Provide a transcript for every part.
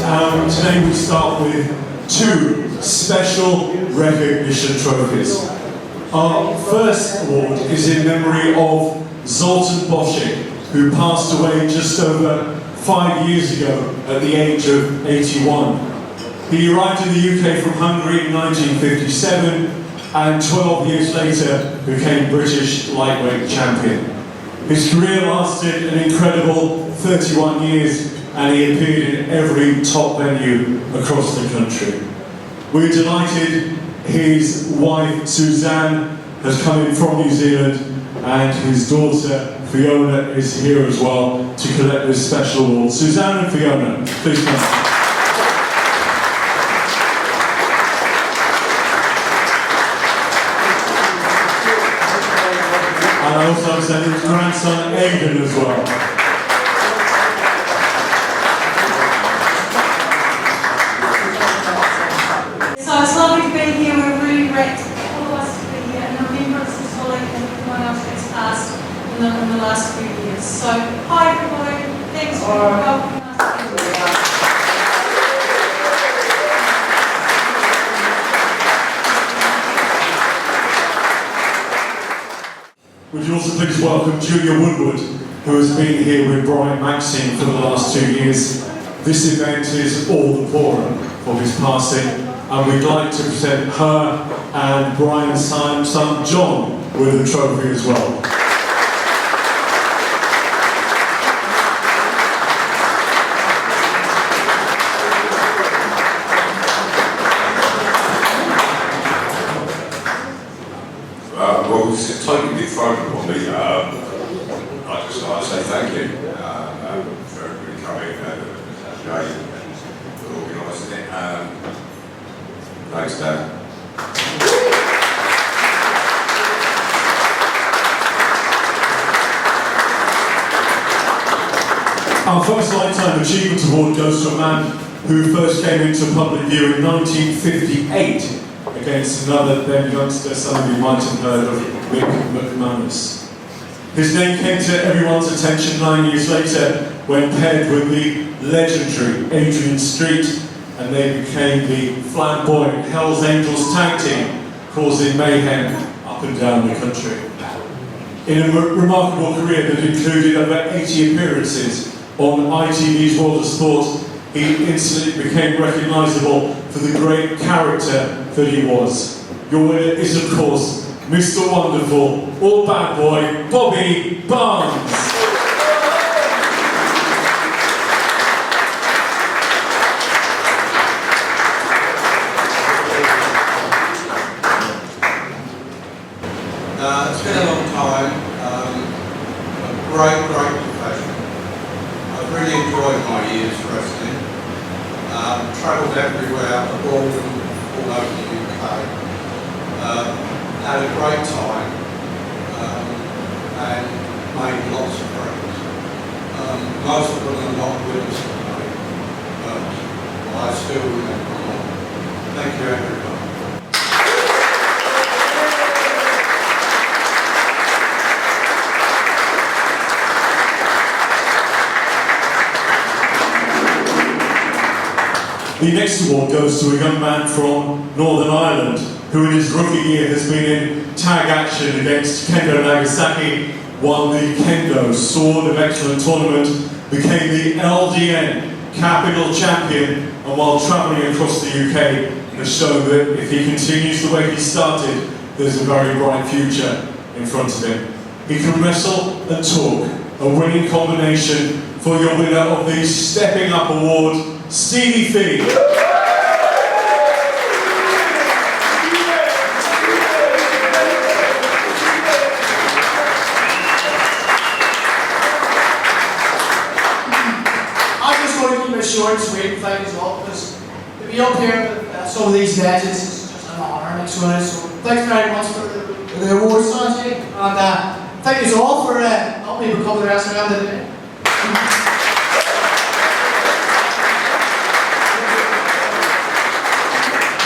Today we start with two special recognition trophies. Our first award is in memory of Zoltan Bosch, who passed away just over 5 years ago at the age of 81. He arrived in the UK from Hungary in 1957 and 12 years later became British lightweight champion. His career lasted an incredible 31 years and he appeared in every top venue across the country. We're delighted his wife Suzanne has come in from New Zealand and his daughter Fiona is here as well to collect this special award. Suzanne and Fiona, please come. And I also send his grandson Aidan as well. So it's lovely to be here. We're really great, all of us to be here, and the remembrance of Solid and everyone else that's passed in the last few years. So hi everybody, thanks for welcoming us. Would you also please welcome Julia Woodward, who has been here with Brian Maxine for the last 2 years. This event is all the poorer for his passing, and we'd like to present her and Brian's son John with a trophy as well. Well, it's totally been thrown upon me. I'd just like to say thank you for everybody coming today and for organising it. Thanks, Dad. Our first Lifetime Achievement Award goes to a man who first came into public view in 1958 against another then youngster, some of you might have heard of, Mick McManus. His name came to everyone's attention 9 years later when paired with the legendary Adrian Street, and they became the flamboyant Hells Angels tag team, causing mayhem up and down the country. In a remarkable career that included over 80 appearances on ITV's World of Sport, he instantly became recognisable for the great character that he was. Your winner is, of course, Mr. Wonderful, or bad boy, Bobby Barnes. It's been a long time, a great profession. I've really enjoyed my years wrestling. Travelled everywhere, abroad and all over the UK. Had a great time and made lots of friends. Most of them are not with us today, but I still remember them. Thank you, everybody. The next award goes to a young man from Northern Ireland who in his rookie year has been in tag action against Kendo Nagasaki, won the Kendo Sword of Excellence tournament, became the LDN Capital Champion, and while travelling across the UK has shown that if he continues the way he started, there's a very bright future in front of him. He can wrestle and talk, a winning combination for your winner of the Stepping Up Award, Stevie Fee. I just want to keep it short and sweet, thank you all, because to be up here with some of these legends is just an honour next to it. So thanks very much for the award, Sanjay, and thank you all for helping me become the wrestler I am today.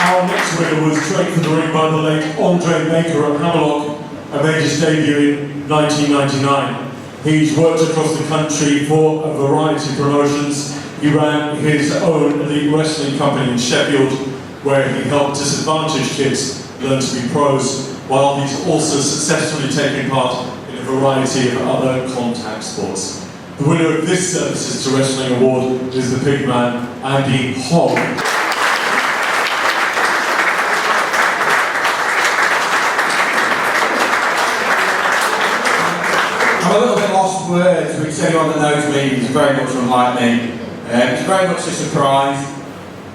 Our next winner was trained for the ring by the late Andre Baker at Hammerlock and made his debut in 1999. He's worked across the country for a variety of promotions, he ran his own elite wrestling company in Sheffield, where he helped disadvantaged kids learn to be pros, while he's also successfully taken part in a variety of other contact sports. The winner of this Services to Wrestling Award is the big man, Andy Hogg. I'm a little bit lost for words, which anyone that knows me is very much unlike me. It's very much a surprise,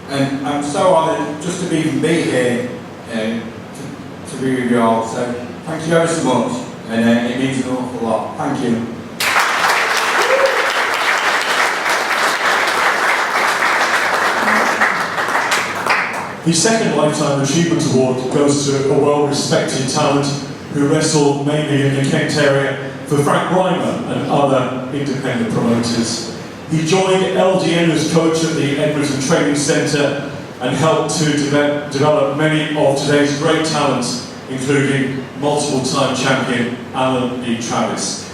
and I'm so honoured just to even be here to be with you all. So thank you ever so much, and it means an awful lot. Thank you. The second Lifetime Achievement Award goes to a well-respected talent who wrestled mainly in the Kent area for Frank Reimer and other independent promoters. He joined LDN as coach at the Edmonton Training Centre and helped to develop many of today's great talents, including multiple-time champion Alan B. Travis.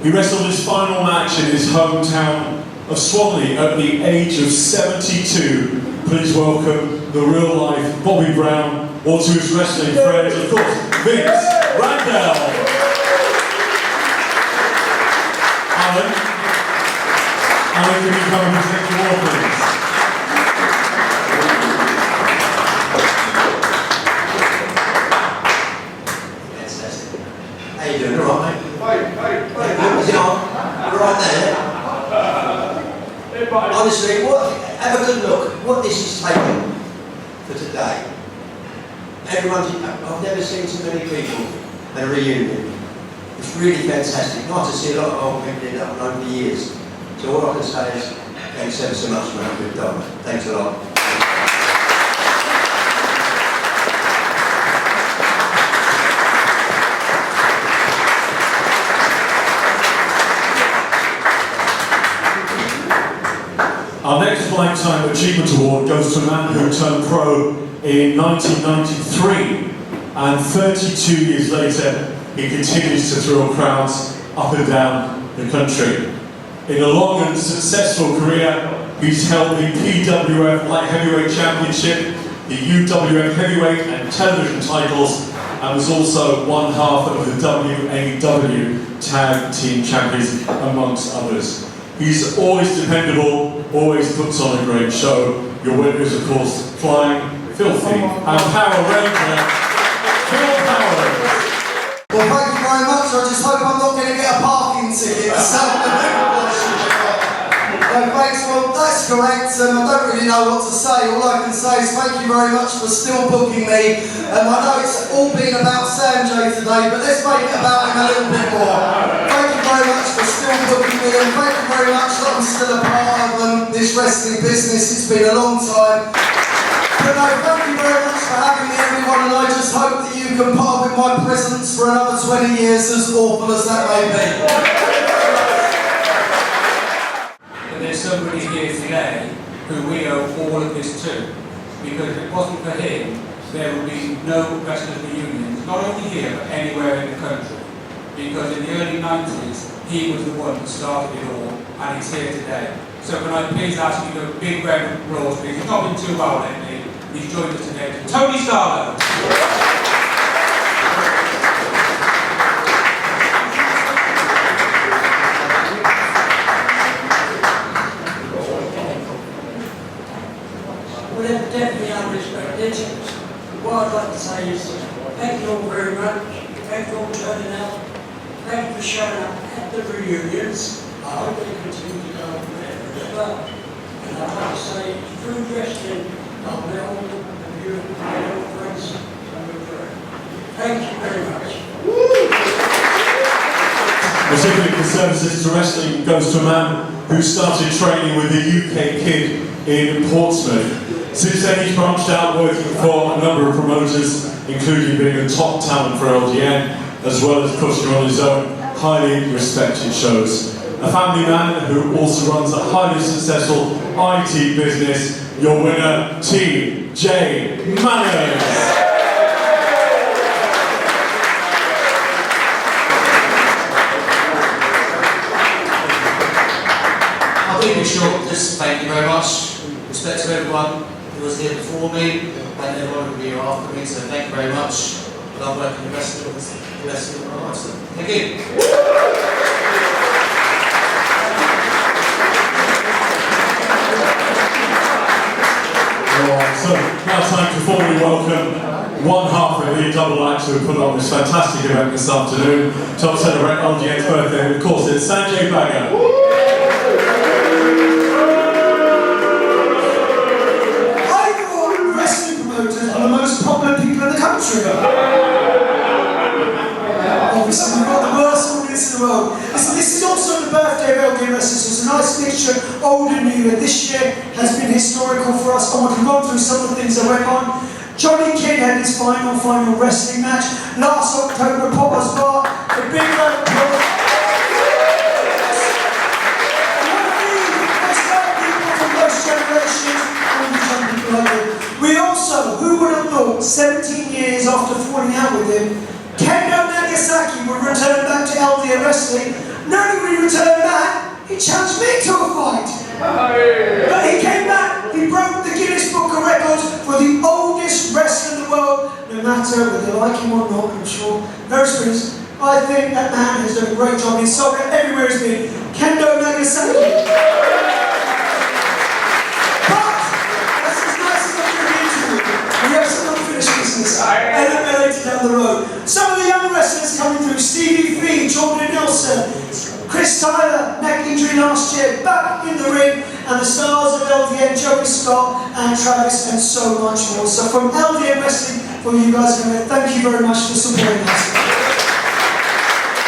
He wrestled his final match in his hometown of Swanley at the age of 72. Please welcome the real-life Bobby Brown, or to his wrestling friends, of course, Vince Randall. Alan, can you come and present your award, please? Fantastic. How you doing? All right, mate? Is it on? We're right there. Honestly, have a good look. What this is taking for today. I've never seen so many people at a reunion. It's really fantastic. Nice to see a lot of old people in that over the years. So all I can say is thanks ever so much for what you've done. Thanks a lot. Our next Lifetime Achievement Award goes to a man who turned pro in 1993, and 32 years later, he continues to thrill crowds up and down the country. In a long and successful career, he's held the PWF Light Heavyweight Championship, the UWF Heavyweight and Television titles, and was also one half of the WAW Tag Team Champions, amongst others. He's always dependable, always puts on a great show. Your winner is, of course, Flying Filthy and Power Ranger, Phil Powers. Well, thank you very much. I just hope I'm not going to get a parking ticket or something. Thanks, well, that's correct. I don't really know what to say. All I can say is thank you very much for still booking me. I know it's all been about Sanjay today, but let's make it about him a little bit more. Thank you very much for still booking me, and thank you very much that I'm still a part of this wrestling business. It's been a long time. But no, thank you very much for having me, everyone, and I just hope that you can part with my presence for another 20 years, as awful as that may be. There's somebody here today who we owe all of this to, because if it wasn't for him, there would be no wrestlers reunions, not only here but anywhere in the country, because in the early 90s he was the one that started it all, and he's here today. So can I please ask you to give a big round of applause, please? He's not been too well lately. He's joined us today. Tony Starlow. Definitely unrespected. What I'd like to say is thank you all very much. Thank you all for turning out. Thank you for showing up at the reunions. I hope they continue to go on there as well. And I'd like to say through wrestling, I'll be all of you and my old friends. Thank you very much. Recipient of Services to Wrestling goes to a man who started training with the UK Kid in Portsmouth. Since then, he's branched out working for a number of promoters, including being a top talent for LDN, as well as pushing on his own highly respected shows. A family man who also runs a highly successful IT business. Your winner, T.J. Manners. I'll keep it short. Just thank you very much. Respect to everyone who was here before me and everyone who will be here after me, so thank you very much. Love working the rest of the rest. Thank you. Alright, so now time to formally welcome one half of the double act who put on this fantastic event this afternoon to help celebrate LDN's birthday, and of course it's Sanjay Bagga. I thought wrestling promoters are the most popular people in the country. Obviously, we've got the worst audience in the world. This is also the birthday of LDN Wrestling, so it's a nice mixture, old and new, and this year has been historical for us. I want to run through some of the things that went on. Johnny King had his final wrestling match last October at Popper's Bar. The big round of applause. One of the most great people from those generations, and the young people like him. We also, who would have thought, 17 years after falling out with him, Kendo Nagasaki would return back to LDN Wrestling. Not only would he return back, he challenged me to a fight. But he came back, he broke the Guinness Book of Records for the oldest wrestler in the world, no matter whether you like him or not, I'm sure. Very serious. I think that man has done a great job. He's sold out everywhere he's been. Kendo Nagasaki. But, that's as nice as I'm going to get into it. We have some unfinished business. Later down the road. Some of the young wrestlers coming through: Stevie Fee, Jordan Nelson, Chris Tyler, neck injury last year, back in the ring, and the stars of LDN, Joey Scott and Travis, and so much more. So from LDN Wrestling, for you guys, thank you very much for supporting us.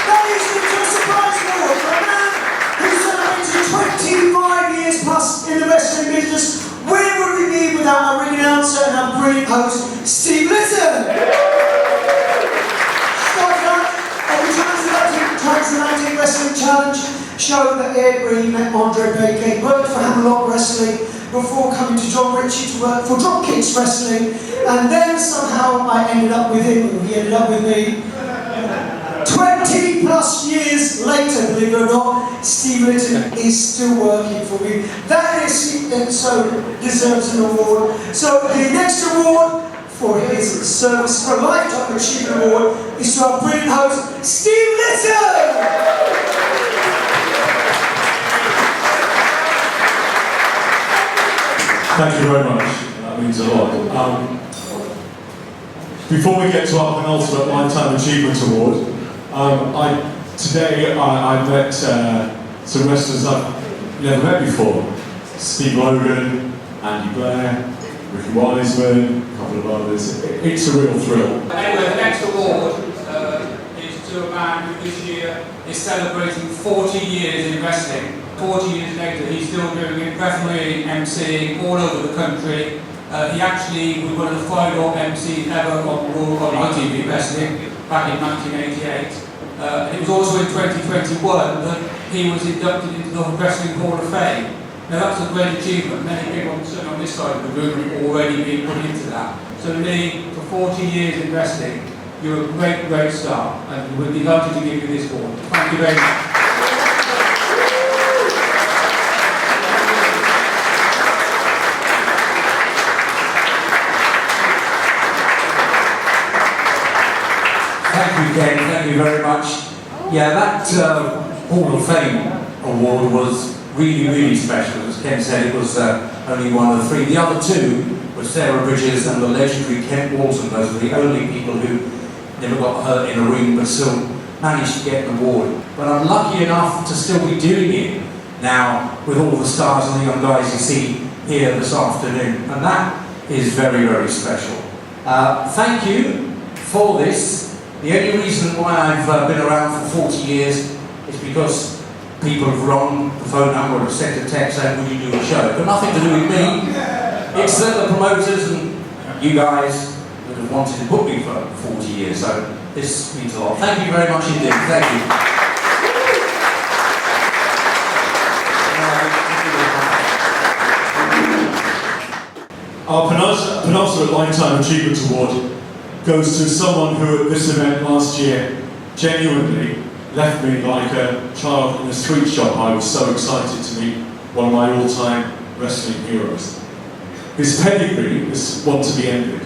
That is the surprise award for a man who celebrated 25 years plus in the wrestling business. Where would we be without our ring announcer and our brilliant host, Steve Litton? Transatlantic Wrestling Challenge show that aired where he met Andre Baker, worked for Hammerlock Wrestling before coming to John Ritchie to work for Dropkicks Wrestling, and then somehow I ended up with him, or he ended up with me. 20 plus years later, believe it or not, Steve Litton is still working for me. That is, and so deserves an award. So the next award for his service for a Lifetime Achievement Award is to our brilliant host, Steve Litton! Thank you very much, that means a lot. Before we get to our penultimate Lifetime Achievement Award, today I met some wrestlers I've never met before. Steve Logan, Andy Blair, Ricky Wiseman, a couple of others. It's a real thrill. Anyway, the next award is to a man who this year is celebrating 40 years in wrestling. 40 years later, he's still doing it, refereeing, MCing all over the country. He actually was one of the Veidor MCs ever on ITV Wrestling back in 1988. It was also in 2021 that he was inducted into the Wrestling Hall of Fame. Now that's a great achievement. Many people sitting on this side of the room have already been put into that. So to me, for 40 years in wrestling, you're a great, great star, and we're delighted to give you this award. Thank you very much. Thank you, Ken. Thank you very much. Yeah, that Hall of Fame award was really special. As Ken said, it was only one of the three. The other two were Sarah Bridges and the legendary Kent Walton. Those were the only people who never got hurt in a ring but still managed to get an award. But I'm lucky enough to still be doing it now with all the stars and the young guys you see here this afternoon. And that is very special. Thank you for this. The only reason why I've been around for 40 years is because people have rung the phone number or have sent a text saying, will you do a show? It's got nothing to do with me. It's the promoters and you guys that have wanted to book me for 40 years. So this means a lot. Thank you very much indeed. Thank you. Our penultimate Lifetime Achievement Award goes to someone who at this event last year genuinely left me like a child in a sweet shop. I was so excited to meet one of my all-time wrestling heroes. His pedigree is one to be envied.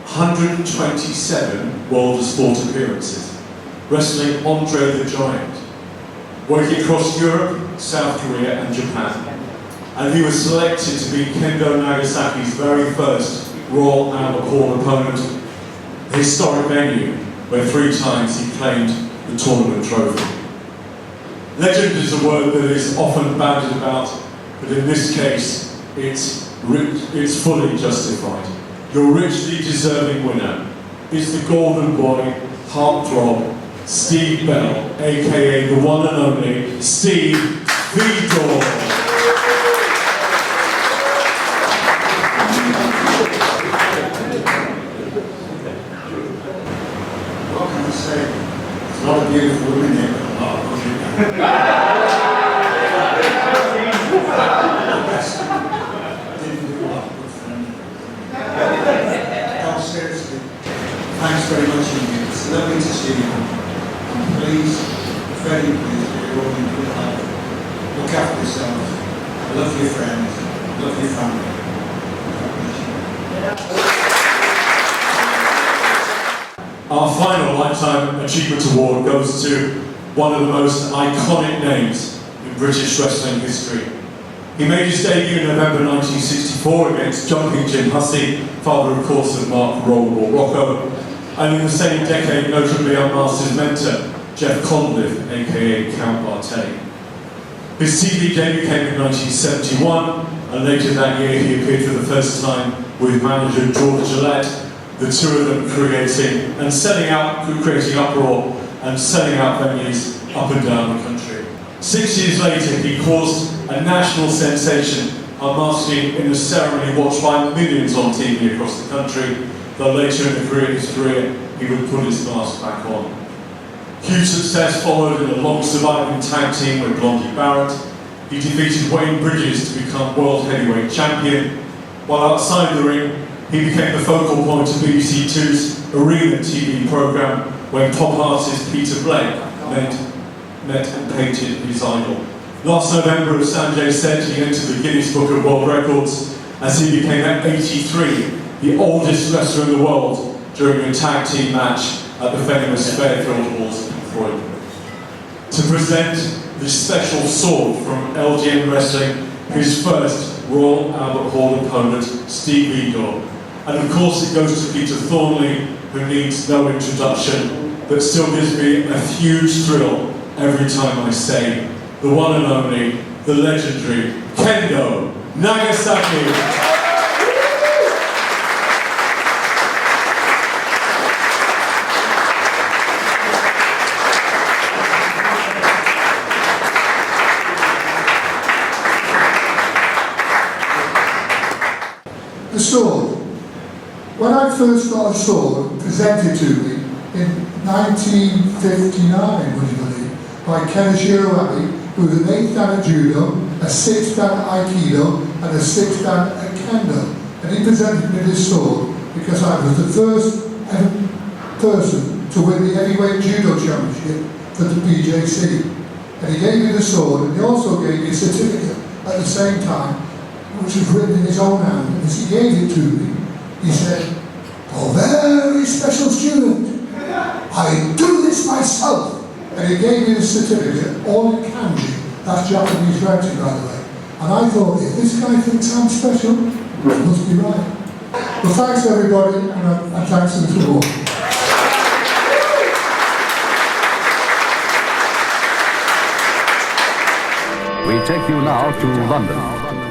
127 World of Sport appearances, wrestling Andre the Giant, working across Europe, South Korea and Japan. And he was selected to be Kendo Nagasaki's very first Royal Albert Hall opponent, a historic venue where 3 times he claimed the tournament trophy. Legend is a word that is often bandied about, but in this case, it's fully justified. Your richly deserving winner is the golden boy, heartthrob, Steve Bell, aka the one and only Steve Veidor. What can I say? There's a lot of beautiful women here, but a lot of women. Seriously, thanks very much indeed. It's lovely to see you. And please, very please, be all in good health. Look after yourselves. Love your friends. Love your family. Our final Lifetime Achievement Award goes to one of the most iconic names in British wrestling history. He made his debut in November 1964 against Jumping Jim Hussey, father of course of Mark Rollerball Rocco, and in the same decade notably unmasked his mentor, Jeff Conliffe, aka Count Bartet. His TV debut came in 1971, and later that year he appeared for the first time with manager George Gillette, the two of them creating uproar and selling out venues up and down the country. 6 years later, he caused a national sensation, unmasking in a ceremony watched by millions on TV across the country, though later in his career, he would put his mask back on. Huge success followed in a long surviving tag team with Blondie Barrett. He defeated Wayne Bridges to become World Heavyweight Champion, while outside the ring, he became the focal point of BBC Two's Arena TV programme when pop artist Peter Blake met and painted his idol. Last November, as Sanjay said, he entered the Guinness Book of World Records as he became at 83 the oldest wrestler in the world during a tag team match at the famous Fairfield Halls in Croydon. To present this special sword from LDN Wrestling, his first Royal Albert Hall opponent, Steve Veidor. And of course it goes to Peter Thornley, who needs no introduction, but still gives me a huge thrill every time I say the one and only, the legendary Kendo Nagasaki. The sword. When I first got a sword presented to me in 1959, would you believe, by Kenshiro Abe, who was an 8th dan at Judo, a 6th dan at Aikido, and a 6th dan at Kendo. And he presented me this sword because I was the first person to win the heavyweight judo championship for the BJC. And he gave me the sword, and he also gave me a certificate at the same time, which was written in his own hand. And as he gave it to me, he said, "Oh, very special student, I do this myself." And he gave me the certificate, all in kanji. That's Japanese writing, by the way. And I thought, if this guy thinks I'm special, it must be right. Well, thanks everybody, and thanks to the award. We take you now to London.